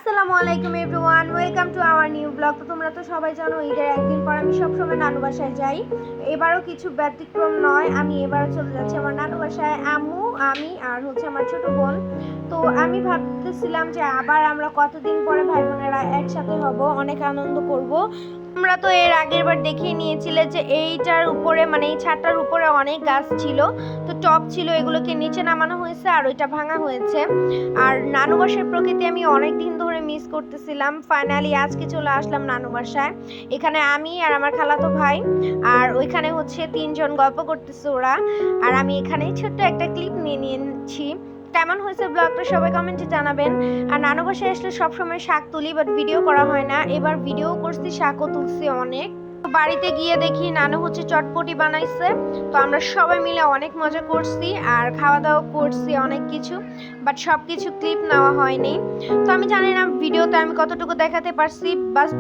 আসসালামু আলাইকুম everyone, welcome to our new blog. তো তোমরা তো সবাই জানো ঈদের একদিন পর আমি সবসময় নানু বাসায় যাই। এবারও কিছু ব্যতিক্রম নয়, আমি এবারও চলে যাচ্ছি আমার নানু বাসায়। আম্মু, আমি আর আমার ছোট বোন। তো আমি ভাবতেছিলাম যে আবার আমরা কতদিন পরে ভাই বোনেরা একসাথে হব, অনেক আনন্দ করব। তোমরা তো এর আগের বার দেখিয়ে নিয়েছিলে যে এইটার উপরে মানে এই ছাদটার উপরে অনেক গাছ ছিল, তো টব ছিল, এগুলোকে নিচে নামানো হয়েছে আর ওইটা ভাঙা হয়েছে। আর নানু বাসার প্রকৃতি আমি অনেক দিন ধরে মিস করতেছিলাম। ফাইনালি আজকে চলে আসলাম নানু বাসায়। এখানে আমি আর আমার খালাতো ভাই, আর ওইখানে তিনজন গল্প করতেছে ওরা, আর আমি এখানে ছোট্ট একটা ক্লিপ নিয়ে নিয়েছি। কেমন হয়েছে ব্লগটা সবাই কমেন্টে জানাবেন। আর নানু বাসায় আসলে সবসময় শাক তুলি, বাট ভিডিও করা হয় না। এবার ভিডিও করছি, শাকও তুলছি অনেক। বাড়িতে গিয়ে দেখি নানু চটপটি বানাইছে, তো আমরা সবাই মিলে অনেক মজা করছি আর খাওয়া দাওয়া করছি অনেক কিছু, বাট সব কিছু ক্লিপ নেওয়া হয়নি। তো আমি জানি না ভিডিওতে আমি কতটুকু দেখাতে পারছি, বাস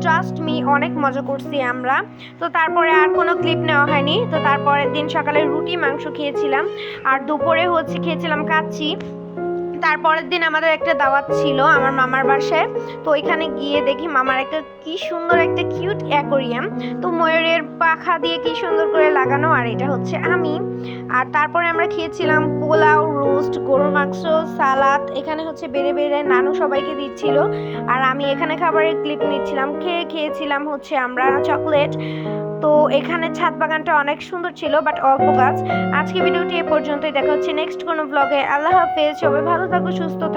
ট্রাস্ট মি অনেক মজা করছি আমরা। তো তারপরে আর কোনো ক্লিপ নেওয়া হয়নি। তো তারপরের দিন সকালে রুটি মাংস খেয়েছিলাম, আর দুপুরে খেয়েছিলাম কাচ্চি। তারপরের দিন আমাদের একটা দাওয়াত ছিল আমার মামার বাসায়। তো ওইখানে গিয়ে দেখি মামার একটা কি সুন্দর একটা কিউট অ্যাকোরিয়াম, তো ময়ূরের পাখা দিয়ে কি সুন্দর করে লাগানো, আর এটা আমি। আর তারপরে আমরা খেয়েছিলাম পোলাও, রোস্ট, গরুর মাংস, সালাদ। এখানে বেড়ে বেড়ে নানু সবাইকে দিচ্ছিল, আর আমি এখানে খাবারের ক্লিপ নিচ্ছিলাম। খেয়েছিলাম আমরা চকলেট। তো এখানে ছাদ বাগানটা অনেক সুন্দর ছিল, বাট অল্প গাছ। আজকে ভিডিওটি এ পর্যন্তই, দেখা হচ্ছে নেক্সট কোনো ব্লগে। আল্লাহ হাফেজ, সবাই ভালো থাকো, সুস্থ থাকো।